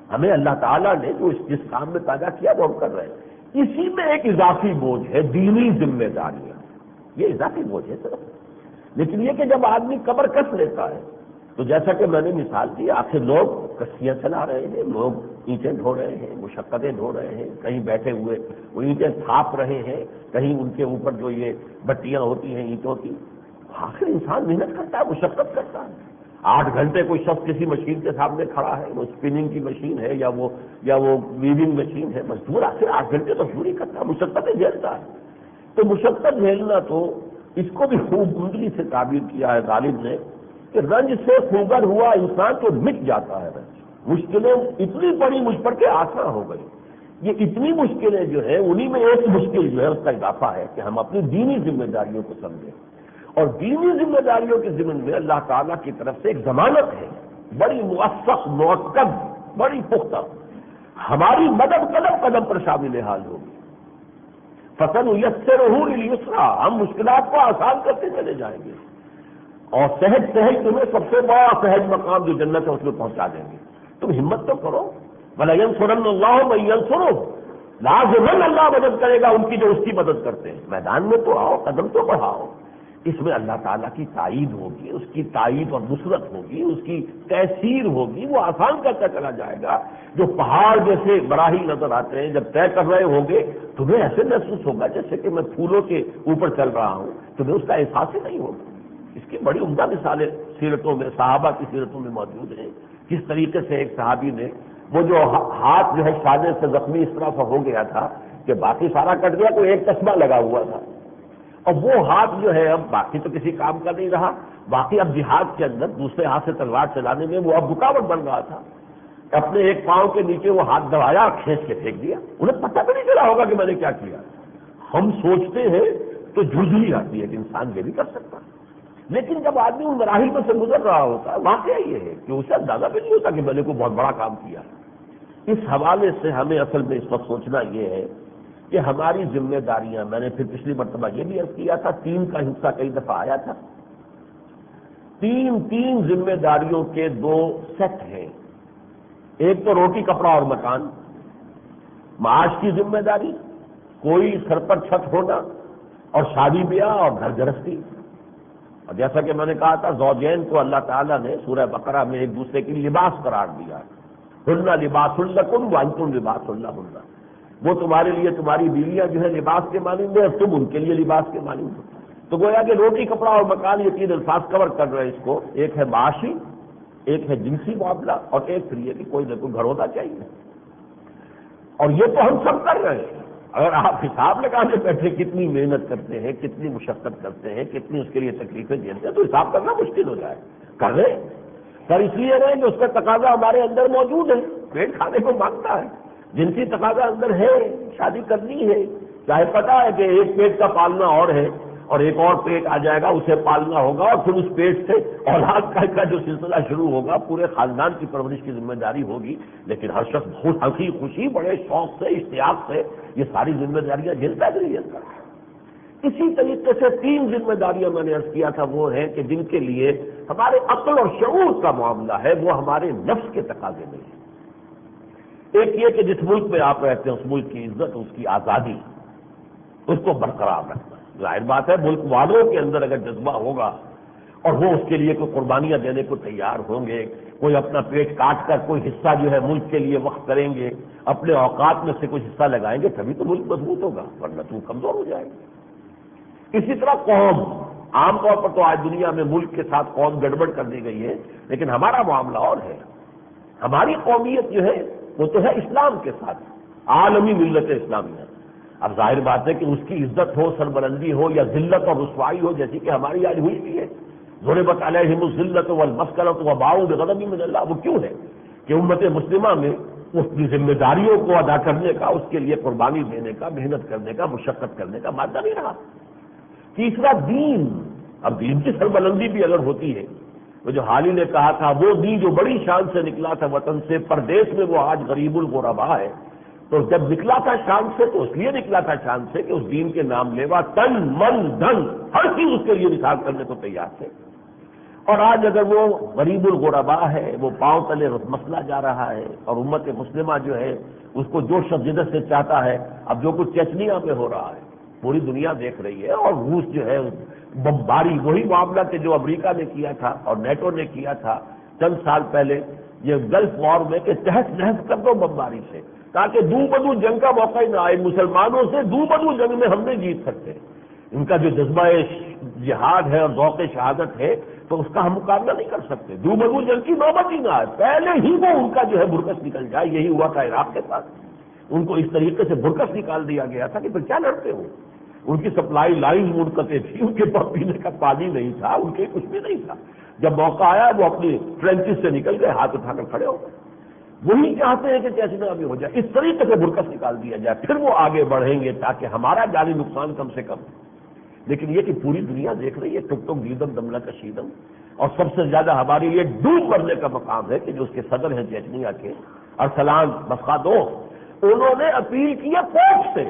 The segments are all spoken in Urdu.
ہمیں اللہ تعالیٰ نے جو جس کام میں پیدا کیا وہ ہم کر رہے ہیں. اسی میں ایک اضافی بوجھ ہے دینی ذمہ داریاں، یہ اضافی بوجھ ہے صرف. لیکن یہ کہ جب آدمی کمر کس لیتا ہے تو جیسا کہ میں نے مثال دی، آخر لوگ کشتیاں چلا رہے ہیں، لوگ اینٹیں ڈھو رہے ہیں، مشقتیں ڈھو رہے ہیں، کہیں بیٹھے ہوئے وہ اینٹیں تھاپ رہے ہیں، کہیں ان کے اوپر جو یہ بٹیاں ہوتی ہیں اینٹوں کی. آخر انسان محنت کرتا ہے، مشقت کرتا ہے. 8 گھنٹے کوئی شخص کسی مشین کے سامنے کھڑا ہے، وہ اسپننگ کی مشین ہے یا وہ ویونگ مشین ہے، مزدور آخر 8 گھنٹے مزدوری کرتا ہے، مشقتیں جھیلتا ہے. تو مشقت جھیلنا تو اس کو بھی خوب عمدگی سے تعبیر کیا ہے غالب نے کہ رنج سے خوگر ہوا انسان تو مٹ جاتا ہے رنج. مشکلیں اتنی بڑی مجھ پر کہ آسان ہو گئی. یہ اتنی مشکلیں جو ہے انہی میں ایک مشکل جو ہے اس کا اضافہ ہے کہ ہم اپنی دینی ذمہ داریوں کو سمجھیں. اور دینی ذمہ داریوں کے ضمن میں اللہ تعالیٰ کی طرف سے ایک ضمانت ہے بڑی موثق، مؤکد، بڑی پختہ. ہماری مدد قدم قدم پر شامل حال ہوگی. فَسَنُيَسِّرُهُ لِلْيُسْرَىٰ، ہم مشکلات کو آسان کرتے چلے جائیں گے اور سہج سہج تمہیں سب سے بڑا سہج مقام جو جنت ہے اس میں پہنچا دیں گے. تم ہمت تو کرو. وَلَيَنْصُرَنَّ اللَّهُ مَن يَنْصُرُهُ، لازماً اللہ مدد کرے گا ان کی جو اس کی مدد کرتے ہیں. میدان میں تو آؤ، قدم تو بڑھاؤ. اس میں اللہ تعالیٰ کی تائید ہوگی، اس کی تائید اور نصرت ہوگی، اس کی تیسیر ہوگی. وہ آسان کرتا چلا جائے گا. جو پہاڑ جیسے براہی نظر آتے ہیں جب طے کر رہے ہوں گے تمہیں ایسے محسوس ہوگا جیسے کہ میں پھولوں کے اوپر چل رہا ہوں، تمہیں اس کا احساس ہی نہیں ہوگا. اس کی بڑی عمدہ مثالیں سیرتوں میں، صحابہ کی سیرتوں میں موجود ہیں. کس طریقے سے ایک صحابی نے وہ جو ہاتھ جو ہے شانے سے زخمی اس طرح سے ہو گیا تھا کہ باقی سارا کٹ گیا، کوئی ایک چشمہ لگا ہوا تھا، اور وہ ہاتھ جو ہے اب باقی تو کسی کام کا نہیں رہا، باقی اب جہاد کے اندر دوسرے ہاتھ سے تلوار چلانے میں وہ اب رکاوٹ بن رہا تھا. اپنے ایک پاؤں کے نیچے وہ ہاتھ دبایا اور کھینچ کے پھینک دیا. انہیں پتہ بھی نہیں چلا ہوگا کہ میں نے کیا کیا. ہم سوچتے ہیں تو جھجھلی آتی ہے کہ انسان یہ بھی کر سکتا، لیکن جب آدمی ان مراحل میں سے گزر رہا ہوتا ہے واقعہ یہ ہے کہ اسے اندازہ بھی نہیں ہوتا کہ میں نے کوئی بہت بڑا کام کیا. اس حوالے سے ہمیں اصل میں اس وقت سوچنا یہ ہے کہ ہماری ذمہ داریاں، میں نے پھر پچھلی مرتبہ یہ بھی عرض کیا تھا، 3 کا حصہ کئی دفعہ آیا تھا. 3 ذمہ داریوں کے 2 سیٹ ہیں. ایک تو روٹی کپڑا اور مکان، معاش کی ذمہ داری، کوئی سر پر چھت ہونا، اور شادی بیاہ اور گھر گرہستی. اور جیسا کہ میں نے کہا تھا زوجین کو اللہ تعالیٰ نے سورہ بقرہ میں ایک دوسرے کے لیے لباس قرار دیا. ہن لباس لکم وانتم لباس لہن، وہ تمہارے لیے تمہاری بیویاں جو ہے لباس کے مانند ہیں اور تم ان کے لیے لباس کے مانند ہو. تو گویا کہ روٹی کپڑا اور مکان یہ 3 الفاظ کور کر رہے ہیں اس کو. ایک ہے معاشی، ایک ہے جنسی معاملہ، اور ایک پھر یہ کہ کوئی نہ کوئی گھر ہونا چاہیے. اور یہ تو ہم سب کر رہے ہیں. اگر آپ حساب لگانے بیٹھے کتنی محنت کرتے ہیں، کتنی مشقت کرتے ہیں، کتنی اس کے لیے تکلیفیں جھیلتے ہیں، تو حساب کرنا مشکل ہو جائے. کر رہے پر اس لیے رہے کہ اس کا تقاضا ہمارے اندر موجود ہے، پیٹ کھانے کو مانگتا ہے، جنسی تقاضا اندر ہے، شادی کرنی ہے. چاہے پتا ہے کہ ایک پیٹ کا پالنا اور ہے اور ایک اور پیٹ آ جائے گا اسے پالنا ہوگا، اور پھر اس پیٹ سے اولاد کا جو سلسلہ شروع ہوگا پورے خاندان کی پرورش کی ذمہ داری ہوگی. لیکن ہر شخص بہت ہنسی خوشی بڑے شوق سے اشتیاق سے یہ ساری ذمہ داریاں جھیلتا ہے کہ نہیں جھیلتا. اسی طریقے سے 3 ذمہ داریاں میں نے عرض کیا تھا وہ ہیں کہ جن کے لیے ہمارے عقل اور شعور کا معاملہ ہے، وہ ہمارے نفس کے تقاضے میں ہے. ایک یہ کہ جس ملک میں آپ رہتے ہیں اس ملک کی عزت، اس کی آزادی، اس کو برقرار رکھنا. ظاہر بات ہے ملک والوں کے اندر اگر جذبہ ہوگا اور وہ اس کے لیے کوئی قربانیاں دینے کو تیار ہوں گے، کوئی اپنا پیٹ کاٹ کر کوئی حصہ جو ہے ملک کے لیے وقف کریں گے، اپنے اوقات میں سے کچھ حصہ لگائیں گے، تبھی تو ملک مضبوط ہوگا، ورنہ تو کمزور ہو جائے گا. اسی طرح قوم، عام طور پر تو آج دنیا میں ملک کے ساتھ قوم گڑبڑ کر دی گئی ہے، لیکن ہمارا معاملہ اور ہے. ہماری قومیت جو ہے وہ تو ہے اسلام کے ساتھ، عالمی ملت اسلامیہ. اب ظاہر بات ہے کہ اس کی عزت ہو، سربلندی ہو یا ذلت اور رسوائی ہو، جیسی کہ ہماری آج ہوئی بھی ہے. ضربت علیہم الذلۃ والمسکنۃ وباؤوا بغضب من اللہ. وہ کیوں ہے کہ امت مسلمہ میں اس کی ذمہ داریوں کو ادا کرنے کا، اس کے لیے قربانی دینے کا، محنت کرنے کا، مشقت کرنے کا مادہ نہیں رہا. تیسرا دین. اب دین کی سربلندی بھی اگر ہوتی ہے، وہ جو حالی نے کہا تھا وہ دین جو بڑی شان سے نکلا تھا وطن سے، پردیس میں وہ آج غریب الغربا ہے. تو جب نکلا تھا شان سے تو اس لیے نکلا تھا شان سے کہ اس دین کے نام لیوا تن من دھن ہر چیز اس کے لیے نثار کرنے کو تیار تھے. اور آج اگر وہ غریب الغربا ہے، وہ پاؤں تلے مسئلہ جا رہا ہے، اور امت مسلمہ جو ہے اس کو جوش و جدت سے چاہتا ہے، اب جو کچھ چچنیا میں ہو رہا ہے پوری دنیا دیکھ رہی ہے، اور روس جو ہے بمباری، وہی معاملہ کہ جو امریکہ نے کیا تھا اور نیٹو نے کیا تھا چند سال پہلے یہ گلف وار میں، کہ تہس نہس کر دو بمباری سے، تاکہ دو بدو جنگ کا موقع ہی نہ آئے، مسلمانوں سے دو بدو جنگ میں ہم نہیں جیت سکتے۔ ان کا جو جذبہ جہاد ہے اور ذوق شہادت ہے تو اس کا ہم مقابلہ نہیں کر سکتے، دو بدو جنگ کی نوبت ہی نہ آئے، پہلے ہی وہ ان کا جو ہے برکس نکل جائے۔ یہی ہوا تھا عراق کے ساتھ، ان کو اس طریقے سے برکس نکال دیا گیا تھا کہ پھر کیا لڑتے ہو، ان کی سپلائی لائن منقطع تھی، ان کے پاس پینے کا پانی نہیں تھا، ان کے کچھ بھی نہیں تھا۔ جب موقع آیا وہ اپنی ٹرینچز سے نکل گئے، ہاتھ اٹھا کر کھڑے ہو گئے۔ وہی چاہتے ہیں کہ چیچنیا بھی ہو جائے، اس طریقے سے برکس نکال دیا جائے، پھر وہ آگے بڑھیں گے تاکہ ہمارا جانی نقصان کم سے کم۔ لیکن یہ کہ پوری دنیا دیکھ رہی ہے، ٹک ٹک گیدم دملہ کا شیدم، اور سب سے زیادہ ہمارے لیے ڈوب مرنے کا مقام ہے کہ جو اس کے صدر ہیں چیچنیا کے ارسلان مسخادوف، انہوں نے اپیل کی ہے پوپ سے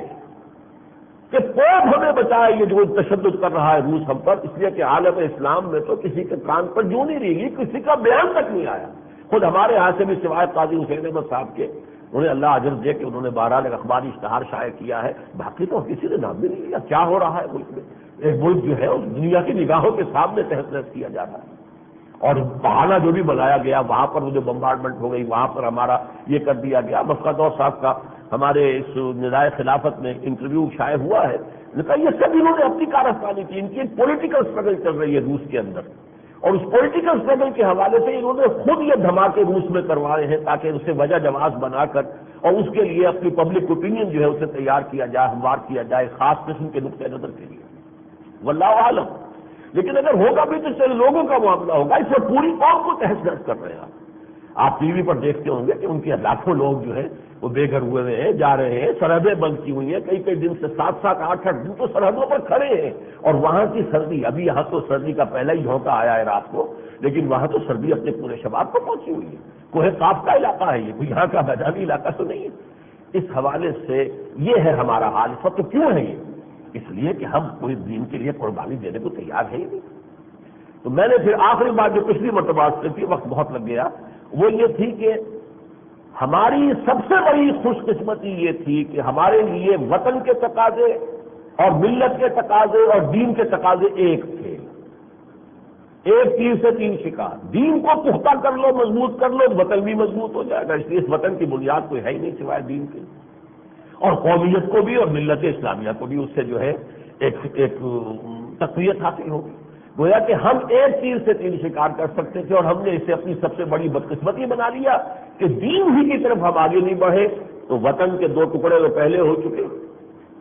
کہ پوپ ہمیں بچائے، یہ جو تشدد کر رہا ہے روس ہم پر، اس لیے کہ عالم اسلام میں تو کسی کے کان پر جوں نہیں رہی، کسی کا بیان تک نہیں آیا۔ خود ہمارے ہاں سے بھی سوائے قاضی حسین احمد صاحب کے، انہیں اللہ اجر دے کہ انہوں نے بہرحال ایک اخباری اشتہار شائع کیا ہے، باقی تو کسی نے نام بھی نہیں لیا۔ کیا ہو رہا ہے ملک میں؟ ایک ملک جو ہے اس دنیا کی نگاہوں کے سامنے تحت نحس کیا جا رہا ہے، اور بہانہ جو بھی بنایا گیا، وہاں پر جو بمبارڈمنٹ ہو گئی، وہاں پر ہمارا یہ کر دیا گیا۔ مسخادوف صاحب کا ہمارے اس ندائے خلافت میں انٹرویو شائع ہوا ہے، لیکن یہ سب انہوں نے اپنی کارستانی کی، ان کی ایک پولیٹیکل اسٹرگل چل رہی ہے روس کے اندر، اور اس پولیٹیکل اسٹرگل کے حوالے سے انہوں نے خود یہ دھماکے روس میں کروائے ہیں تاکہ اسے وجہ جواز بنا کر اور اس کے لیے اپنی پبلک اوپینین جو ہے اسے تیار کیا جائے، ہموار کیا جائے خاص قسم کے نقطۂ نظر کے لیے، واللہ عالم۔ لیکن اگر ہوگا بھی تو چند لوگوں کا معاملہ ہوگا، اس میں پوری قوم کو تہس نہس کر رہے ہیں۔ آپ ٹی وی پر دیکھتے ہوں گے کہ ان کے لاکھوں لوگ جو ہے وہ بے گھر ہوئے ہیں، جا رہے ہیں، سرحدیں بند کی ہوئی ہیں، کئی کئی دن سے 7-7 8-8 دن تو سرحدوں پر کھڑے ہیں، اور وہاں کی سردی، ابھی یہاں تو سردی کا پہلا ہی جھونکا آیا ہے رات کو، لیکن وہاں تو سردی اپنے پورے شباب کو پہنچی ہوئی ہے، کوہ قاف کا علاقہ ہے یہ، کوئی یہاں کا میدانی علاقہ تو نہیں ہے۔ اس حوالے سے یہ ہے ہمارا حال اس وقت۔ کیوں ہے یہ؟ اس لیے کہ ہم پورے دین کے لیے قربانی دینے کو تیار ہے ہی نہیں۔ تو میں نے پھر آخری بات جو پچھلی مرتبہ سے تھی، وقت بہت لگ گیا، وہ یہ تھی کہ ہماری سب سے بڑی خوش قسمتی یہ تھی کہ ہمارے لیے وطن کے تقاضے اور ملت کے تقاضے اور دین کے تقاضے ایک تھے، ایک تیر سے 3 شکار۔ دین کو پختہ کر لو، مضبوط کر لو، وطن بھی مضبوط ہو جائے گا، اس لیے اس وطن کی بنیاد کوئی ہے ہی نہیں سوائے دین کے، اور قومیت کو بھی اور ملت اسلامیہ کو بھی اس سے جو ہے ایک تقویت حاصل ہوگی۔ گویا کہ ہم ایک تیر سے 3 شکار کر سکتے تھے، اور ہم نے اسے اپنی سب سے بڑی بدقسمتی بنا لیا کہ دین ہی کی طرف ہم آگے نہیں بڑھے، تو وطن کے 2 ٹکڑے تو پہلے ہو چکے،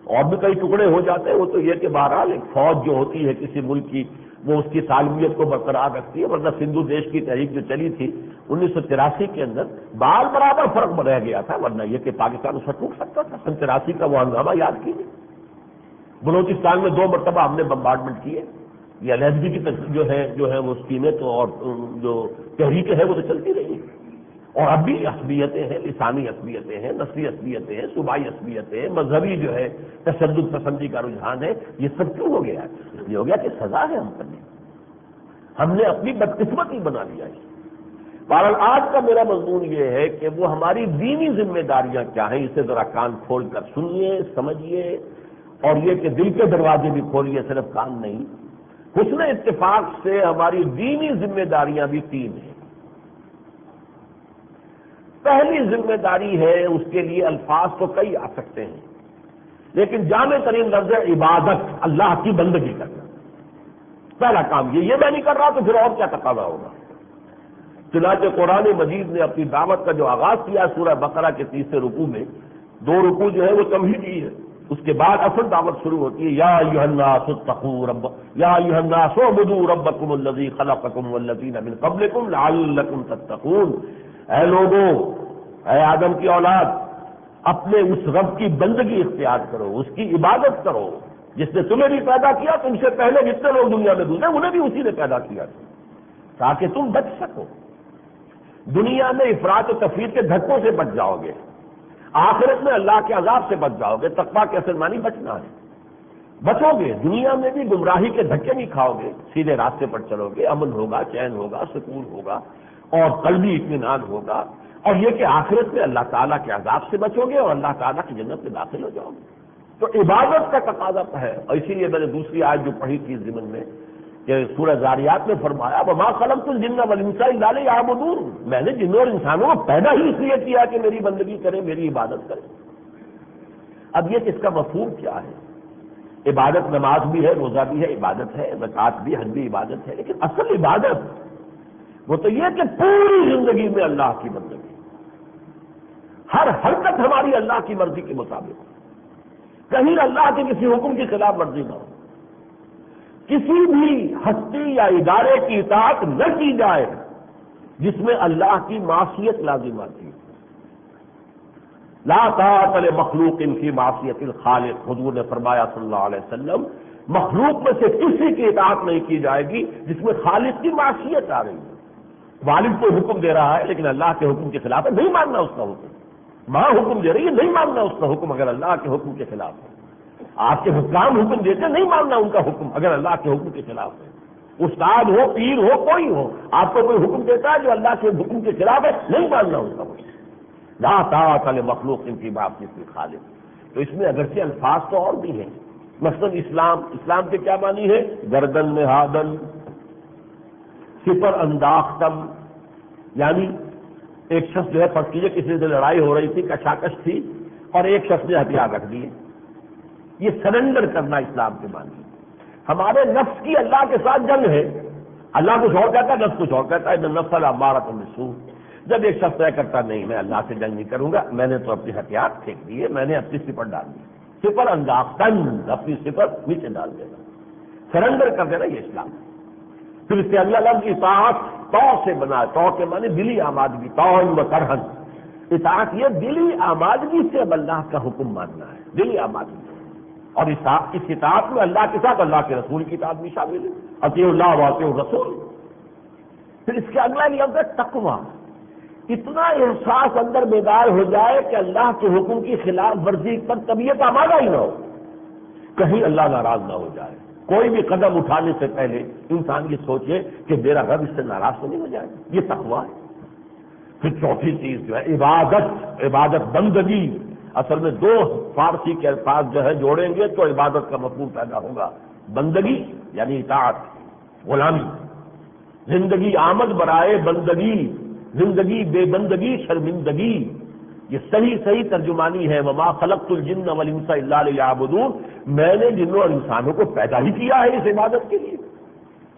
اور بھی کئی ٹکڑے ہو جاتے ہیں۔ وہ تو یہ کہ بہرحال ایک فوج جو ہوتی ہے کسی ملک کی، وہ اس کی سالمیت کو برقرار رکھتی ہے، ورنہ سندھو دیش کی تحریک جو چلی تھی 1983 کے اندر، بال برابر فرق رہ گیا تھا، ورنہ یہ کہ پاکستان اس وقت ٹوٹ سکتا تھا۔ 83 کا وہ ہنگامہ یاد کیجیے، بلوچستان میں 2 مرتبہ ہم نے بمبارڈمنٹ کیے، یہ علیحدگی کی جو ہے وہ اسکیمیں تو اور جو تحریکیں ہیں وہ تو چلتی رہی، اور اب بھی عصبیتیں ہیں، لسانی عصبیتیں ہیں، نسلی عصبیتیں ہیں، صوبائی عصبیتیں ہیں، مذہبی جو ہے تشدد پسندی کا رجحان ہے۔ یہ سب کیوں ہو گیا ہے؟ اس لیے ہو گیا کہ سزا ہے ہم پر، ہم نے اپنی بدقسمتی بنا لیا ہے۔ بہرحال آج کا میرا مضمون یہ ہے کہ وہ ہماری دینی ذمہ داریاں کیا ہیں، اسے ذرا کان کھول کر سنیے، سمجھیے، اور یہ کہ دل کے دروازے بھی کھولیے، صرف کان نہیں۔ حسن اتفاق سے ہماری دینی ذمہ داریاں بھی 3 ہیں۔ پہلی ذمہ داری ہے، اس کے لیے الفاظ تو کئی آ سکتے ہیں، لیکن جامع ترین لفظ ہے عبادت، اللہ کی بندگی کرنا۔ پہلا کام یہ میں نہیں کر رہا تو پھر اور کیا تقاضا ہوگا؟ چنانچہ قرآن مجید نے اپنی دعوت کا جو آغاز کیا سورہ بقرہ کے 30 رکوع میں، 2 رکوع جو ہے وہ تمہیدی ہے، اس کے بعد اصل دعوت شروع ہوتی ہے، یا ایھا الناس اتقوا یا ایھا الناس اعبدوا ربکم الذی خلقکم والذین من قبلکم لعلکم تتقون۔ اے لوگوں، اے آدم کی اولاد، اپنے اس رب کی بندگی اختیار کرو، اس کی عبادت کرو جس نے تمہیں بھی پیدا کیا، تم سے پہلے جتنے لوگ دنیا میں گزرے انہیں بھی اسی نے پیدا کیا تھا، تاکہ تم بچ سکو۔ دنیا میں افراط و تفریط کے دھکوں سے بچ جاؤ گے، آخرت میں اللہ کے عذاب سے بچ جاؤ گے۔ تقویٰ کے اصل معنی بچنا ہے۔ بچو گے، دنیا میں بھی گمراہی کے دھکے نہیں کھاؤ گے، سیدھے راستے پر چلو گے، امن ہوگا، چین ہوگا، سکون ہوگا اور قلبی اطمینان ہوگا، اور یہ کہ آخرت میں اللہ تعالیٰ کے عذاب سے بچو گے اور اللہ تعالیٰ کی جنت میں داخل ہو جاؤ گے۔ تو عبادت کا تقاضا ہے، اور اسی لیے میں نے دوسری آیت جو پڑھی تھی اس ضمن میں کہ سورہ ذاریات میں فرمایا وَمَا خَلَقْتُ الْجِنَّ وَالْإِنسَ إِلَّا لِيَعْبُدُونِ، میں نے جنوں اور انسانوں کو پیدا ہی اس لیے کیا کہ میری بندگی کریں، میری عبادت کریں۔ اب یہ کہ اس کا مفہوم کیا ہے؟ عبادت نماز بھی ہے، روزہ بھی ہے، عبادت ہے، زکوٰۃ بھی، حج بھی عبادت ہے، لیکن اصل عبادت وہ تو یہ کہ پوری زندگی میں اللہ کی بندگی، ہر حرکت ہماری اللہ کی مرضی کے مطابق، کہیں اللہ کے کسی حکم کی خلاف ورزی نہ ہو، کسی بھی ہستی یا ادارے کی اطاعت نہ کی جائے جس میں اللہ کی معصیت لازم آتی ہے۔ لا طاعت لمخلوق فی معصیت الخالق، حضور نے فرمایا صلی اللہ علیہ وسلم مخلوق میں سے کسی کی اطاعت نہیں کی جائے گی جس میں خالق کی معصیت آ رہی ہے۔ والد کو حکم دے رہا ہے لیکن اللہ کے حکم کے خلاف ہے، نہیں ماننا اس کا حکم۔ ماں حکم دے رہی ہے، نہیں ماننا اس کا حکم اگر اللہ کے حکم کے خلاف ہے۔ آپ کے حکام حکم دیتے، نہیں ماننا ان کا حکم اگر اللہ کے حکم کے خلاف ہے۔ استاد ہو، پیر ہو، کوئی ہو، آپ کو کوئی حکم دیتا ہے جو اللہ کے حکم کے خلاف ہے، نہیں ماننا اس کا حکم۔ لا طاعت لمخلوق فی معصیت الخالق۔ تو اس میں اگرچہ الفاظ تو اور بھی ہیں، مثلا اسلام کے کیا معنی ہے؟ گردن نہادن، سپر انداختم، یعنی ایک شخص جو ہے فرض کیجیے کسی سے لڑائی ہو رہی تھی، کشاکش تھی، اور ایک شخص نے ہتھیار رکھ دیے، یہ سرنڈر کرنا اسلام کے معنی۔ ہمارے نفس کی اللہ کے ساتھ جنگ ہے، اللہ کچھ اور کہتا ہے، نفس کچھ اور کہتا ہے، نفس الامارۃ بالسوء۔ جب ایک شخص طے کرتا نہیں میں اللہ سے جنگ نہیں کروں گا، میں نے تو اپنی ہتھیار پھینک دیے، میں نے اپنی سپر ڈال دی، سپر انداختن، اپنی سپر نیچے ڈال دینا، سرنڈر کر دینا، یہ اسلام۔ پھر اس سے اگلا لفظ اطاعت، تو سے بنا، تو کے معنی دلی آمادگی، طوعاً و کرہاً۔ اطاعت یہ دلی آمادگی سے اب اللہ کا حکم ماننا ہے، دلی آمادگی، اور اس اطاعت میں اللہ کے ساتھ اللہ کے رسول کی اطاعت بھی شامل ہے، اطیعوا اللہ واطیعوا الرسول۔ پھر اس کے اگلا لفظ ہے تقویٰ، اتنا احساس اندر بیدار ہو جائے کہ اللہ کے حکم کی خلاف ورزی پر طبیعت آمادہ ہی نہ ہو، کہیں اللہ ناراض نہ ہو جائے۔ کوئی بھی قدم اٹھانے سے پہلے انسان یہ سوچے کہ میرا رب اس سے ناراض تو نہیں ہو جائے، یہ تقویٰ ہے۔ پھر چوتھی چیز جو ہے عبادت بندگی، اصل میں دو فارسی کے الفاظ جو ہے جوڑیں گے تو عبادت کا مفہوم پیدا ہوگا۔ بندگی یعنی اطاعت، غلامی، زندگی آمد برائے بندگی، زندگی بے بندگی شرمندگی، یہ صحیح ترجمانی ہے۔ وما خلقت الجن والانس الا لیعبدون، میں نے جنوں اور انسانوں کو پیدا ہی کیا ہے اس عبادت کے لیے۔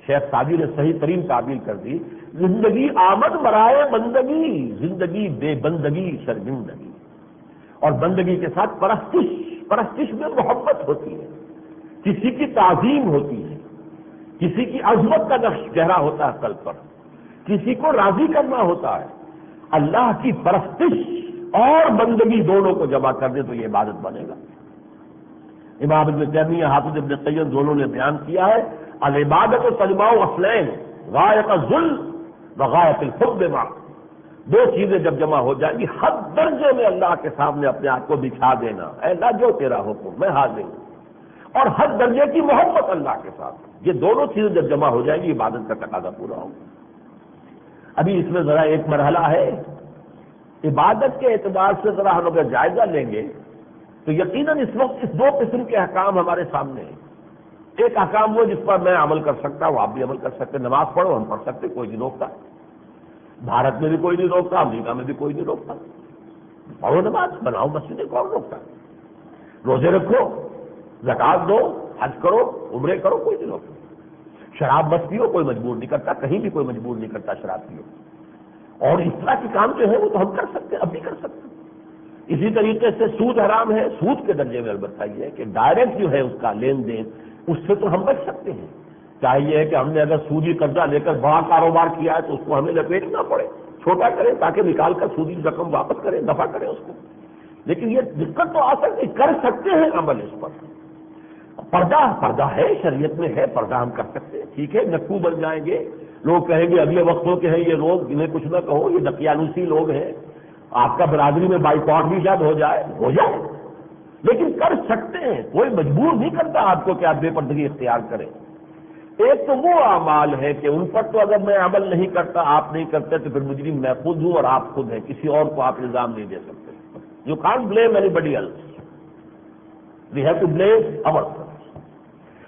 شیخ سعدی نے صحیح ترین تعبیر کر دی، زندگی آمد برائے بندگی، زندگی بے بندگی شرمندگی، اور بندگی کے ساتھ پرستش میں محبت ہوتی ہے، کسی کی تعظیم ہوتی ہے، کسی کی عظمت کا نقش گہرا ہوتا ہے قلب پر، کسی کو راضی کرنا ہوتا ہے۔ اللہ کی پرستش اور بندگی دونوں کو جمع کر دے تو یہ عبادت بنے گا۔ امام ابن تیمیہ، حافظ ابن قیم دونوں نے بیان کیا ہے العبادت تجمع اصلین، غایت الذل وغایت الحب معا، دو چیزیں جب جمع ہو جائیں گی، حد درجے میں اللہ کے سامنے اپنے آپ کو بچھا دینا، اے اللہ جو تیرا حکم میں حاضر ہوں، اور حد درجے کی محبت اللہ کے ساتھ، یہ دونوں چیزیں جب جمع ہو جائیں گی عبادت کا تقاضا پورا ہوگا۔ ابھی اس میں ذرا ایک مرحلہ ہے، عبادت کے اعتبار سے ذرا ہم اگر جائزہ لیں گے تو یقیناً اس وقت اس دو قسم کے احکام ہمارے سامنے ہیں۔ ایک احکام وہ جس پر میں عمل کر سکتا ہوں، آپ بھی عمل کر سکتے، نماز پڑھو، ہم پڑھ سکتے، کوئی نہیں روکتا، بھارت میں بھی کوئی نہیں روکتا، امریکہ میں بھی کوئی نہیں روکتا، پڑھو نماز، بناؤ مسجدیں، کون روکتا؟ روزے رکھو، زکات دو، حج کرو، عمرے کرو، کوئی نہیں روکتا۔ شراب مت پیو، کوئی مجبور نہیں کرتا، کہیں بھی کوئی مجبور نہیں کرتا شراب پیو، اور اس طرح کے کام جو ہے وہ تو ہم کر سکتے، اب بھی کر سکتے۔ اسی طریقے سے سود حرام ہے، سود کے درجے میں البتہ یہ ہے کہ ڈائریکٹ جو ہے اس کا لین دین، اس سے تو ہم بچ سکتے ہیں۔ چاہیے کہ ہم نے اگر سودی قرضہ لے کر بڑا کاروبار کیا ہے تو اس کو ہمیں لپیٹنا پڑے، چھوٹا کریں تاکہ نکال کر سودی رقم واپس کریں، دفع کریں اس کو، لیکن یہ دقت تو آ سکتی، کر سکتے ہیں عمل اس پر۔ پردہ ہے، شریعت میں ہے، پردہ ہم کر سکتے ہیں، ٹھیک ہے، نقو بن جائیں گے، لوگ کہیں گے اگلے وقتوں کے ہیں یہ لوگ، انہیں کچھ نہ کہو، یہ دقیانوسی لوگ ہیں، آپ کا برادری میں بائیکاٹ بھی شاید ہو جائے، لیکن کر سکتے ہیں، کوئی مجبور نہیں کرتا آپ کو کہ آپ بے پردگی اختیار کریں۔ ایک تو وہ اعمال ہے کہ ان پر تو اگر میں عمل نہیں کرتا، آپ نہیں کرتے، تو پھر مجرم میں خود ہوں اور آپ خود ہیں، کسی اور کو آپ الزام نہیں دے سکتے۔ You can't blame anybody else. We have to blame ourselves.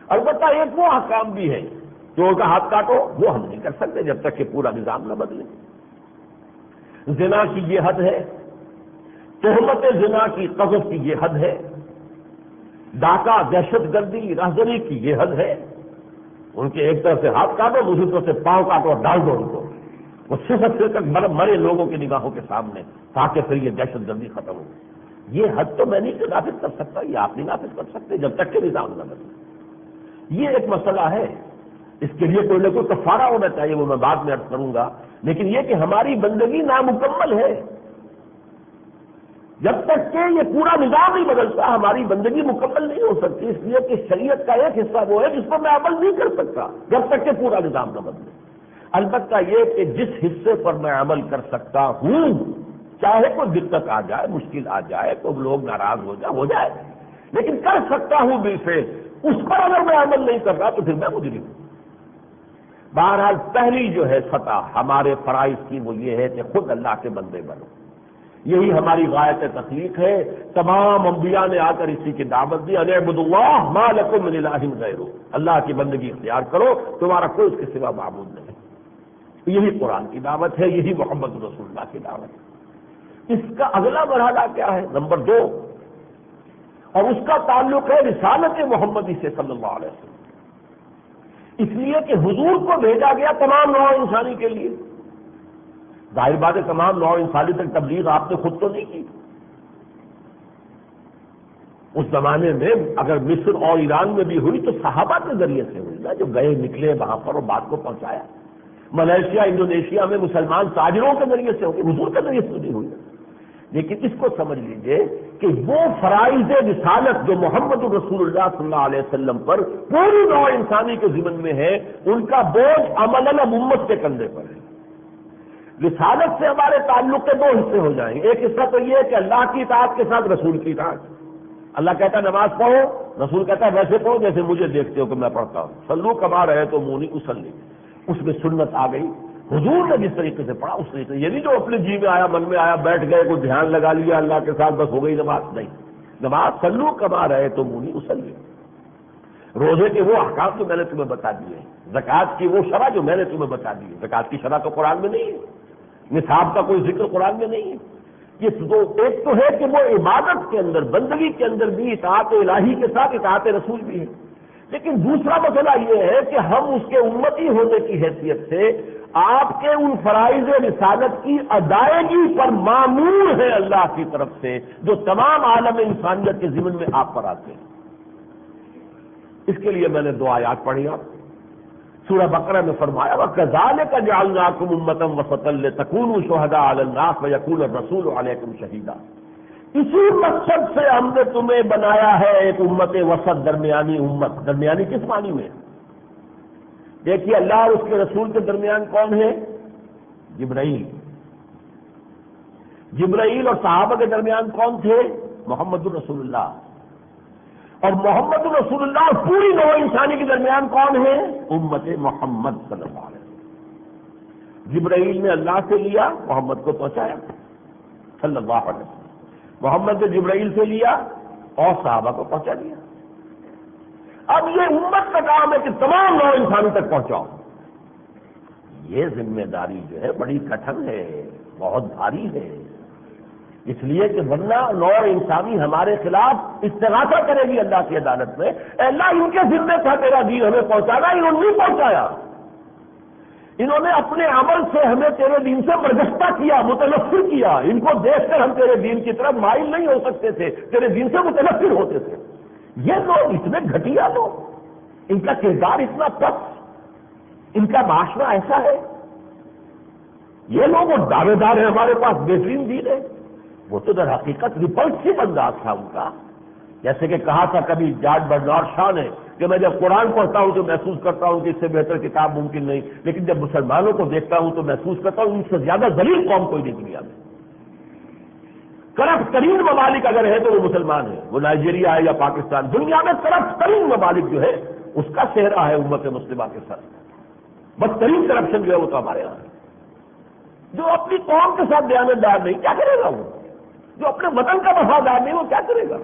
البتہ ایک وہ احکام بھی ہے، چور کا ہاتھ کاٹو، وہ ہم نہیں کر سکتے جب تک کہ پورا نظام نہ بدلے۔ زنا کی یہ حد ہے، تہمت زنا کی قذف کی یہ حد ہے، ڈاکہ دہشت گردی رہزنی کی یہ حد ہے۔ ان کے ایک طرف سے ہاتھ کاٹو، دوسری طرف سے پاؤں کاٹو اور ڈال دو ان کو، وہ صرف تک مرے لوگوں کی نگاہوں کے سامنے، تاکہ پھر یہ دہشت گردی ختم ہو۔ یہ حد تو میں نہیں نافذ کر سکتا، یہ آپ نہیں نافذ کر سکتے جب تک کہ نظام نہ بدلے۔ یہ ایک مسئلہ ہے، اس کے لیے کوئی نہ کوئی کفارہ ہونا چاہیے، وہ میں بعد میں عرض کروں گا۔ لیکن یہ کہ ہماری بندگی نامکمل ہے، جب تک کہ یہ پورا نظام نہیں بدلتا ہماری بندگی مکمل نہیں ہو سکتی، اس لیے کہ شریعت کا ایک حصہ وہ ہے جس پر میں عمل نہیں کر سکتا جب تک کہ پورا نظام نہ بدلے۔ البتہ یہ کہ جس حصے پر میں عمل کر سکتا ہوں، چاہے کوئی دقت آ جائے، مشکل آ جائے، کوئی لوگ ناراض ہو جائے، لیکن کر سکتا ہوں بالفعل، اس پر اگر میں عمل نہیں کر رہا تو پھر میں مجرم ہوں۔ بہرحال پہلی جو ہے سطح ہمارے فرائض کی وہ یہ ہے کہ خود اللہ کے بندے بنو، یہی ہماری غایت تخلیق ہے۔ تمام انبیاء نے آ کر اسی کی دعوت دی، ان اعبدوا اللہ ما لکم من الہ غیرہ، اللہ کی بندگی اختیار کرو، تمہارا کوئی اس کے سوا معبود نہیں۔ یہی قرآن کی دعوت ہے، یہی محمد رسول اللہ کی دعوت ہے۔ اس کا اگلا مرحلہ کیا ہے؟ نمبر 2، اور اس کا تعلق ہے رسالت محمدی سے صلی اللہ علیہ وسلم، اس لیے کہ حضور کو بھیجا گیا تمام نوع انسانی کے لیے۔ ظاہر بات ہے تمام نوع انسانی تک تبلیغ آپ نے خود تو نہیں کی۔ اس زمانے میں اگر مصر اور ایران میں بھی ہوئی تو صحابہ کے ذریعے سے ہوئی نا، جو گئے نکلے وہاں پر اور بات کو پہنچایا۔ ملیشیا انڈونیشیا میں مسلمان تاجروں کے ذریعے سے ہوگی، حضور کے ذریعے سے نہیں ہوئی۔ لیکن اس کو سمجھ لیجئے کہ وہ فرائض رسالت جو محمد رسول اللہ صلی اللہ علیہ وسلم پر پوری نوع انسانی کے ذمن میں ہے، ان کا بوجھ عملاً امت کے کندھے پر ہے۔ رسالت سے ہمارے تعلق کے 2 حصے ہو جائیں گے۔ ایک حصہ تو یہ ہے کہ اللہ کی اطاعت کے ساتھ رسول کی اطاعت۔ اللہ کہتا ہے نماز پڑھو، رسول کہتا ہے ویسے پڑھو جیسے مجھے دیکھتے ہو کہ میں پڑھتا ہوں، صلو کما رہے تو مونی اسلی، اس میں سنت آ گئی۔ حضور نے جس طریقے سے پڑھا اس طریقے سے، یہ نہیں جو اپنے جی میں آیا من میں آیا بیٹھ گئے، کوئی دھیان لگا لیا اللہ کے ساتھ بس ہو گئی نماز، نہیں۔ نماز صلو کما رہے تو مونی اسلی، روزے کے وہ احکام جو میں نے تمہیں بتا دیے، زکوٰۃ کی وہ شرح جو میں نے تمہیں بتا دی، زکوٰۃ کی شرح تو قرآن میں نہیں ہے، نصاب کا کوئی ذکر قرآن میں نہیں ہے۔ یہ تو ایک تو ہے کہ وہ عبادت کے اندر، بندگی کے اندر بھی اطاعت الہی کے ساتھ اطاعت رسول بھی ہے، لیکن دوسرا مسئلہ یہ ہے کہ ہم اس کے امتی ہونے کی حیثیت سے آپ کے ان فرائض رسالت کی ادائیگی پر مامور ہے اللہ کی طرف سے، جو تمام عالم انسانیت کے ذمن میں آپ پر آتے ہیں۔ اس کے لیے میں نے 2 آیات پڑھی آپ سورہ بقرہ میں فرمایا وَكَذَلِكَ جَعَلْنَاكُمْ أُمَّةً وَسَطًا لِتَكُونُوا شُهَدَاءَ عَلَى النَّاسِ وَيَكُونَ الرَّسُولُ عَلَيْكُمْ شَهِيدًا۔ اسی مقصد سے ہم نے تمہیں بنایا ہے ایک امت وسط، درمیانی امت۔ درمیانی کس معنی میں؟ دیکھیے اللہ اور اس کے رسول کے درمیان کون ہے؟ جبرائیل۔ جبرائیل اور صحابہ کے درمیان کون تھے؟ محمد الرسول اللہ۔ اور محمد رسول اللہ اور پوری نوع انسانی کے درمیان کون ہے؟ امت محمد صلی اللہ علیہ وسلم۔ جبرائیل نے اللہ سے لیا، محمد کو پہنچایا صلی اللہ علیہ وسلم۔ محمد نے جبرائیل سے لیا اور صحابہ کو پہنچا دیا۔ اب یہ امت کا کام ہے کہ تمام نوع انسانی تک پہنچاؤ۔ یہ ذمہ داری جو ہے بڑی کٹھن ہے، بہت بھاری ہے، اس لیے کہ ورنہ نوع انسانی ہمارے خلاف استغاثہ کرے گی اللہ کی عدالت میں، اے اللہ ان کے ذمہ تھا تیرا دین ہمیں پہنچانا، انہوں نے نہیں پہنچایا، انہوں نے اپنے عمل سے ہمیں تیرے دین سے برگشتہ کیا، متنفر کیا، ان کو دیکھ کر ہم تیرے دین کی طرف مائل نہیں ہو سکتے تھے، تیرے دین سے متنفر ہوتے تھے۔ یہ لوگ اتنے گھٹیا لوگ، ان کا کردار اتنا پست، ان کا معاشرہ ایسا ہے، یہ لوگ وہ دعوے دار ہیں ہمارے پاس بہترین دین ہے، وہ تو در حقیقت ریپلسیو انداز تھا ان کا۔ جیسے کہ کہا تھا کبھی جارج برنارڈ شاہ نے کہ میں جب قرآن پڑھتا ہوں تو محسوس کرتا ہوں کہ اس سے بہتر کتاب ممکن نہیں، لیکن جب مسلمانوں کو دیکھتا ہوں تو محسوس کرتا ہوں ان سے زیادہ ذلیل قوم کوئی نہیں دنیا میں۔ کرپٹ ترین ممالک اگر ہے تو وہ مسلمان ہے، وہ نائجیریا ہے یا پاکستان، دنیا میں کرپٹ ترین ممالک جو ہے اس کا چہرہ ہے امت مسلمہ کے ساتھ، بدترین کرپشن جو ہے وہ تو ہمارے یہاں ہے۔ جو اپنی قوم کے ساتھ دیانتدار نہیں، کیا کرے گا وہ؟ جو اپنے وطن کا وفادار نہیں، وہ کیا کرے گا؟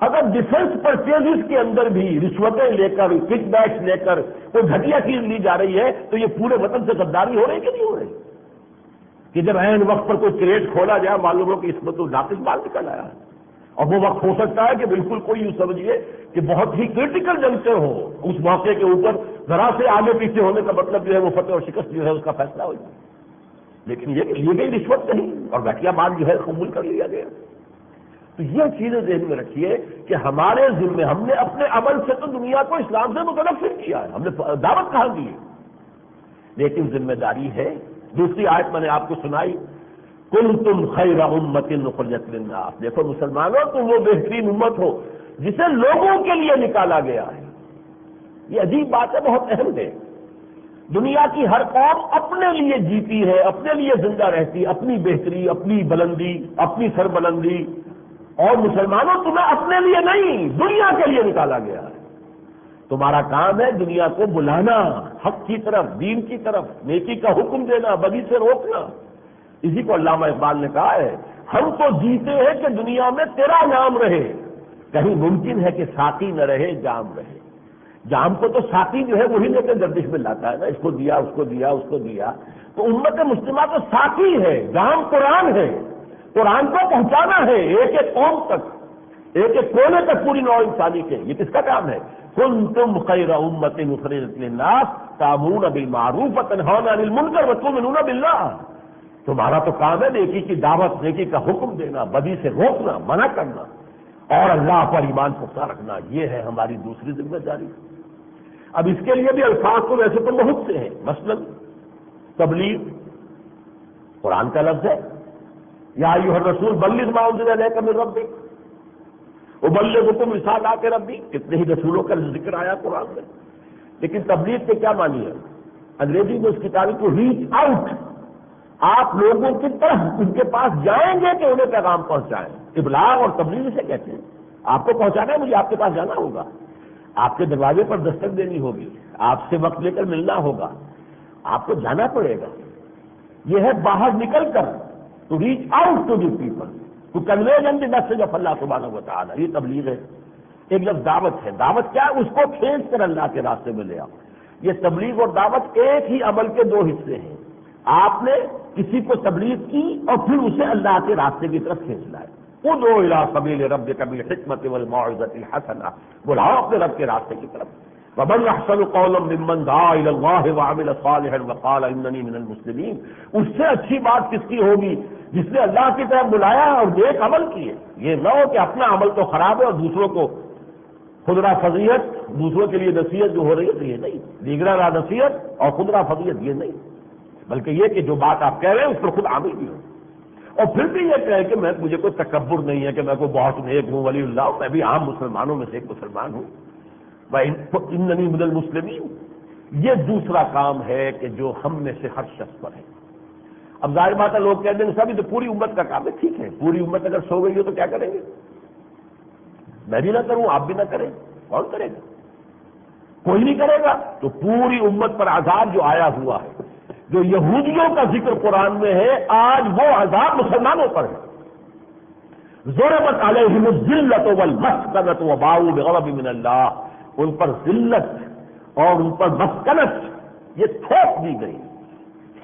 اگر ڈیفنس پرچیزز کے اندر بھی رشوتیں لے کر، کک بیکس لے کر کوئی گھٹیا چیز لی جا رہی ہے تو یہ پورے وطن سے غداری ہو رہی کہ نہیں ہو رہی؟ کہ جب عین وقت پر کوئی کریٹ کھولا جائے، معلوم ہو کہ اس میں تو ناقص مال نکل آیا ہے، اور وہ وقت ہو سکتا ہے کہ بالکل کوئی یوں سمجھیے کہ بہت ہی کرٹیکل جنکشن ہو، اس موقع کے اوپر ذرا سے آگے پیچھے ہونے کا مطلب جو ہے وہ فتح اور شکست جو ہے اس کا فیصلہ ہو جائے، لیکن یہ کہ لی گئی رشوت نہیں اور گھٹیا مال جو ہے قبول کر لیا گیا۔ تو یہ چیزیں ذہن میں رکھیے کہ ہمارے ذمے، ہم نے اپنے عمل سے تو دنیا کو اسلام سے متنفر کیا ہے، ہم نے دعوت کہاں دی ہے، لیکن ذمہ داری ہے۔ دوسری آیت میں نے آپ کو سنائی، کنتم خیر امۃ اخرجت للناس، دیکھو مسلمانوں تم وہ بہترین امت ہو جسے لوگوں کے لیے نکالا گیا ہے۔ یہ عجیب بات ہے، بہت اہم ہے۔ دنیا کی ہر قوم اپنے لیے جیتی ہے، اپنے لیے زندہ رہتی ہے، اپنی بہتری، اپنی بلندی، اپنی سربلندی، اور مسلمانوں تمہیں اپنے لیے نہیں، دنیا کے لیے نکالا گیا ہے۔ تمہارا کام ہے دنیا کو بلانا حق کی طرف، دین کی طرف، نیکی کا حکم دینا، بدی سے روکنا۔ اسی کو علامہ اقبال نے کہا ہے، ہم تو جیتے ہیں کہ دنیا میں تیرا نام رہے، کہیں ممکن ہے کہ ساقی نہ رہے جام رہے۔ جام کو تو ساقی جو ہے وہی لے کے گردش میں لاتا ہے نا، اس کو دیا، اس کو دیا، اس کو دیا۔ تو امت مسلمہ تو ساقی ہے، جام قرآن ہے، قرآن کو پہنچانا ہے ایک ایک قوم تک، ایک ایک کونے تک پوری نوع انسانی کے۔ یہ کس کا کام ہے؟ کنتم خیر امۃ اخرجت للناس تأمرون بالمعروف وتنہون عن المنکر وتؤمنون باللہ۔ تمہارا تو کام ہے نیکی کی دعوت، نیکی کا حکم دینا، بدی سے روکنا، منع کرنا، اور اللہ پر ایمان پختہ رکھنا۔ یہ ہے ہماری دوسری ذمہ داری۔ اب اس کے لیے بھی الفاظ تو ویسے تو بہت سے ہیں، مثلا تبلیغ قرآن کا لفظ ہے، یا ایھا الرسول بلغ ما انزل الیک من ربک ابلغکم رسالات ربی، کتنے ہی رسولوں کا ذکر آیا قرآن میں۔ لیکن تبلیغ کے کیا معنی ہے؟ انگریزی میں اس کی تعریف کو ریچ آؤٹ، آپ لوگوں کی طرف ان کے پاس جائیں گے کہ انہیں پیغام پہنچائیں۔ ابلاغ اور تبلیغ سے کہتے ہیں، آپ کو پہنچانا ہے، مجھے آپ کے پاس جانا ہوگا، آپ کے دروازے پر دستک دینی ہوگی، آپ سے وقت لے کر ملنا ہوگا، آپ کو جانا پڑے گا۔ یہ ہے باہر نکل کر to reach out to the people, to convey them the message of اللہ سبحانہ و تعالیٰ، یہ تبلیغ ہے۔ ایک لفظ دعوت ہے، دعوت کیا ہے؟ اس کو کھینچ کر اللہ کے راستے میں لے آؤ۔ یہ تبلیغ اور دعوت ایک ہی عمل کے دو حصے ہیں۔ آپ نے کسی کو تبلیغ کی اور پھر اسے اللہ کے راستے کی طرف کھینچ لائے۔ ادعو الی سبیل ربک بالحکمۃ والموعظۃ الحسنہ، بلاؤ اپنے رب کے راستے کی طرف۔ ومن احسن قولا ممن دعا الی اللہ وعمل صالحا وقال اننی من المسلمین، اس سے اچھی بات کس کی ہوگی جس نے اللہ کی طرف بلایا اور نیک عمل کیے۔ یہ نہ ہو کہ اپنا عمل تو خراب ہے اور دوسروں کو خودرا فضیحت، دوسروں کے لیے نصیحت جو ہو رہی ہے تو یہ نہیں، دیگرہ را نصیحت اور خودرا فضیحت یہ نہیں، بلکہ یہ کہ جو بات آپ کہہ رہے ہیں اس پر خود عامل بھی ہو، اور پھر بھی یہ کہے کہ مجھے کوئی تکبر نہیں ہے کہ میں کوئی بہت نیک ہوں، ولی اللہ ہوں، میں بھی عام مسلمانوں میں سے ایک مسلمان ہوں، اننی من المسلمین۔ یہ دوسرا کام ہے کہ جو ہم میں سے ہر شخص پر ہے۔ اب ظاہر بات ہے لوگ کہتے ہیں صاحب یہ تو پوری امت کا کام ہے، ٹھیک ہے، پوری امت اگر سو گئی ہو تو کیا کریں گے؟ میں بھی نہ کروں، آپ بھی نہ کریں، کون کرے گا؟ کوئی نہیں کرے گا۔ تو پوری امت پر عذاب جو آیا ہوا ہے، جو یہودیوں کا ذکر قرآن میں ہے، آج وہ عذاب مسلمانوں پر ہے۔ ضربت علیہم الذلۃ والمسکنۃ وباؤوا بغضب من اللہ، ان پر ذلت اور ان پر مسکنت یہ تھوپ دی گئی،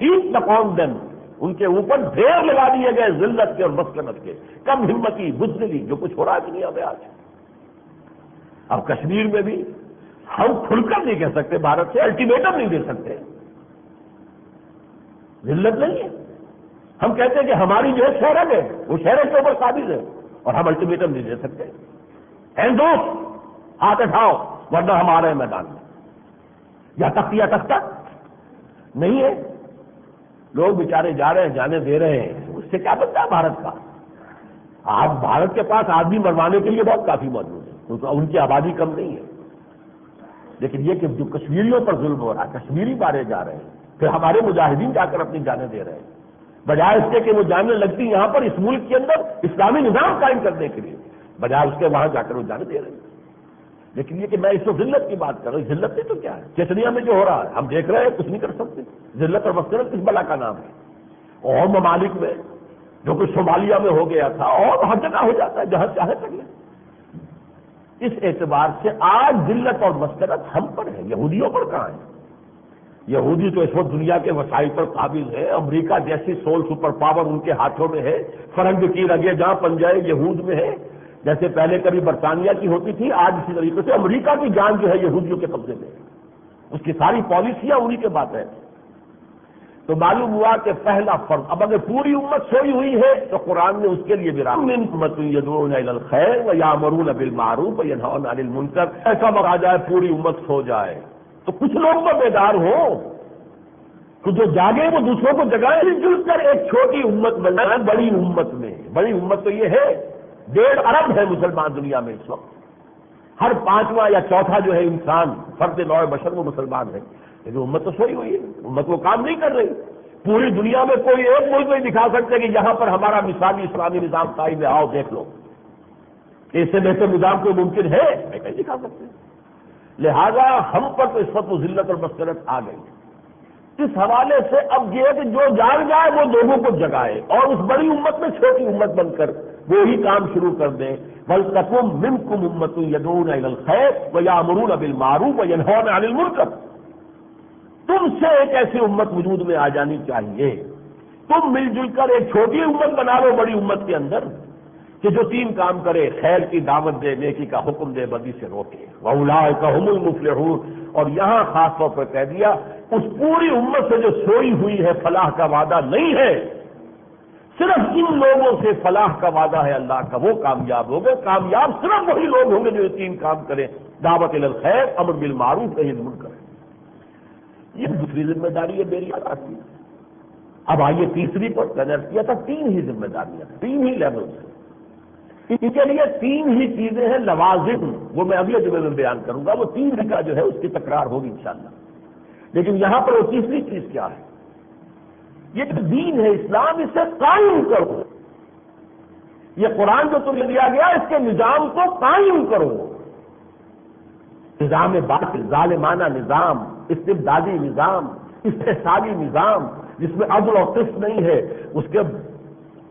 ہیٹ اپون دیم، ان کے اوپر ڈھیر لگا دیے گئے ذلت کے اور مسکنت کے، کم ہمتی، بزدلی، جو کچھ ہو رہا ہے دنیا میں آج۔ اب کشمیر میں بھی ہم کھل کر نہیں کہہ سکتے، بھارت سے الٹیمیٹم نہیں دے سکتے، ذلت نہیں ہے۔ ہم کہتے ہیں کہ ہماری جو ہے شہرت ہے، وہ شہرت کے اوپر قابض ہے، اور ہم الٹیمیٹم نہیں دے سکتے، ہندوس ہاتھ اٹھاؤ ورنہ ہم آ رہے ہیں میدان میں، یا تختیہ تختہ نہیں ہے۔ لوگ بیچارے جا رہے ہیں، جانے دے رہے ہیں، اس سے کیا بنتا ہے بھارت کا؟ آج بھارت کے پاس آدمی مروانے کے لیے بہت کافی موجود ہے، کیونکہ ان کی آبادی کم نہیں ہے، لیکن یہ کہ جو کشمیریوں پر ظلم ہو رہا ہے، کشمیری مارے جا رہے ہیں، پھر ہمارے مجاہدین جا کر اپنی جانیں دے رہے ہیں، بجائے اس کے کہ وہ جانے لگتی یہاں پر اس ملک کے اندر اسلامی نظام قائم کرنے کے لیے، بجائے اس کے وہاں جا کر وہ جانے دے رہے ہیں۔ لیکن یہ کہ میں اس وقت ذلت کی بات کر رہا ہوں، ذلت نہیں تو کیا ہے، چچنیا میں جو ہو رہا ہے ہم دیکھ رہے ہیں، کچھ نہیں کر سکتے۔ ذلت اور مسکنت کس بلا کا نام ہے؟ اور ممالک میں جو کچھ صومالیہ میں ہو گیا تھا اور ہر جگہ ہو جاتا ہے جہاں چاہے کر لیں۔ اس اعتبار سے آج ذلت اور مسکنت ہم پر ہے، یہودیوں پر کہاں ہے؟ یہودی تو اس وقت دنیا کے وسائل پر قابض ہے، امریکہ جیسی سول سپر پاور ان کے ہاتھوں میں ہے، فرنگ کی رگیں جہاں پنجائے یہود میں ہے، جیسے پہلے کبھی برطانیہ کی ہوتی تھی، آج اسی طریقے سے امریکہ کی جان جو ہے یہودیوں کے قبضے میں ہے، اس کی ساری پالیسیاں انہی کے بات ہے۔ تو معلوم ہوا کہ پہلا فرض، اب اگر پوری امت سوئی ہوئی ہے تو قرآن نے اس کے لیے بھی من امت یدعون الی الخیر ویامرون بالمعروف وینہون عن المنکر، ایسا وقت آ جائے پوری امت سو جائے تو کچھ لوگ تو بیدار ہوں، تو جو جاگے وہ دوسروں کو جگائے، مل جل کر ایک چھوٹی امت بنائے بڑی امت میں۔ بڑی امت تو یہ ہے 1.5 ارب ہے مسلمان دنیا میں اس وقت، ہر 5واں یا چوتھا جو ہے انسان فرد نوع بشر وہ مسلمان ہے، لیکن امت تو سوئی ہوئی ہے، امت وہ کام نہیں کر رہی۔ پوری دنیا میں کوئی ایک ملک نہیں دکھا سکتے کہ یہاں پر ہمارا مثالی اسلامی نظام قائم ہے، آؤ دیکھ لو کہ اس سے بہتر نظام کوئی ممکن ہے، نہیں دکھا سکتے۔ لہذا ہم پر تو اس وقت وہ ذلت اور مسکنت آ گئی۔ اس حوالے سے اب یہ ہے کہ جو جاگ جائے وہ لوگوں کو جگائے اور اس بڑی امت میں چھوٹی امت بن کر وہی کام شروع کر دیں۔ وَلْتَكُن مِّنكُمْ أُمَّةٌ يَدْعُونَ إِلَى الْخَيْرِ وَيَأْمُرُونَ بِالْمَعْرُوفِ وَيَنْهَوْنَ عَنِ الْمُنكَرِ، تم سے ایک ایسی امت وجود میں آ جانی چاہیے، تم مل جل کر ایک چھوٹی امت بنا لو بڑی امت کے اندر کہ جو 3 کام کرے، خیر کی دعوت دے، نیکی کا حکم دے، بدی سے روکے، وَأُولَٰئِكَ هُمُ الْمُفْلِحُونَ۔ اور یہاں خاص طور پر کہہ دیا اس پوری امت سے جو سوئی ہوئی ہے فلاح کا وعدہ نہیں ہے، صرف ان لوگوں سے فلاح کا وعدہ ہے اللہ کا، وہ کامیاب ہو گئے۔ کامیاب صرف وہی لوگ ہوں گے جو یہ 3 کام کریں، دعوت الی الخیر، امر بالمعروف، نہی عن المنکر۔ یہ دوسری ذمہ داری ہے میری اللہ کی۔ اب آئیے تیسری پر کنر کیا تھا، 3 ہی ذمہ داریاں، 3 ہی لیول ہیں، ان کے لیے 3 ہی چیزیں ہیں لوازم، وہ میں اگلے جمعے میں بیان کروں گا، وہ 3 کا جو ہے اس کی تکرار ہوگی انشاءاللہ۔ لیکن یہاں پر وہ تیسری چیز کیا ہے؟ یہ جو دین ہے اسلام، اسے قائم کرو، یہ قرآن جو تمہیں دیا گیا اس کے نظام کو قائم کرو۔ نظام باطل، ظالمانہ نظام، استبدادی نظام، استحصالی نظام جس میں عدل اور قسط نہیں ہے، اس کے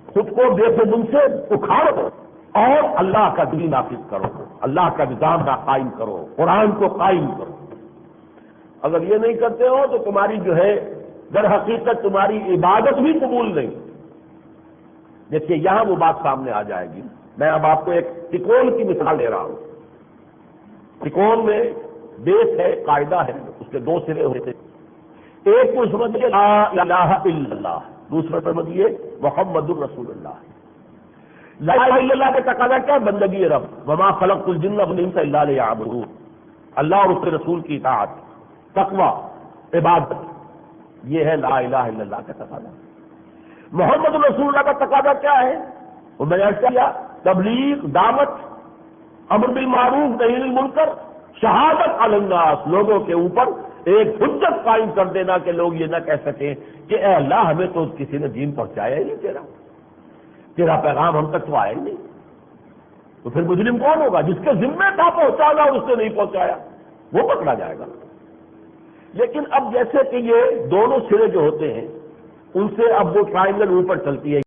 خود کو بے خودن سے اکھاڑو اور اللہ کا دین نافذ کرو، اللہ کا نظام کا قائم کرو، قرآن کو قائم کرو۔ اگر یہ نہیں کرتے ہو تو تمہاری جو ہے در حقیقت تمہاری عبادت بھی قبول نہیں۔ دیکھیے یہاں وہ بات سامنے آ جائے گی۔ میں اب آپ کو ایک تکون کی مثال دے رہا ہوں۔ تکون میں بیس ہے، قاعدہ ہے، اس کے 2 سرے ہوتے ہیں۔ ایک کو سمجھیے لا الہ الا اللہ، دوسرا سمجھیے محمد الرسول اللہ۔ لا الہ الا اللہ کا تقاضا کیا؟ بندگی رب، وما خلقت الجن والانس الا لیعبدون، اللہ اور اس کے رسول کی اطاعت، تقوی، عبادت، یہ ہے لا الہ الا اللہ کا تقاضا۔ محمد رسول اللہ کا تقاضا کیا ہے؟ وہ میں نے کیا، تبلیغ، دعوت، امر بالمعروف، نہی عن المنکر، شہادت علی الناس، لوگوں کے اوپر ایک حجت قائم کر دینا کہ لوگ یہ نہ کہہ سکیں کہ اے اللہ ہمیں تو کسی نے دین پہنچایا ہی نہیں، تیرا پیغام ہم تک تو آیا ہی نہیں۔ تو پھر مجرم کون ہوگا؟ جس کے ذمہ تھا پہنچانا اور اس نے نہیں پہنچایا، وہ پکڑا جائے گا۔ لیکن اب جیسے کہ یہ دونوں سرے جو ہوتے ہیں ان سے اب وہ ٹرائنگل اوپر چلتی ہے،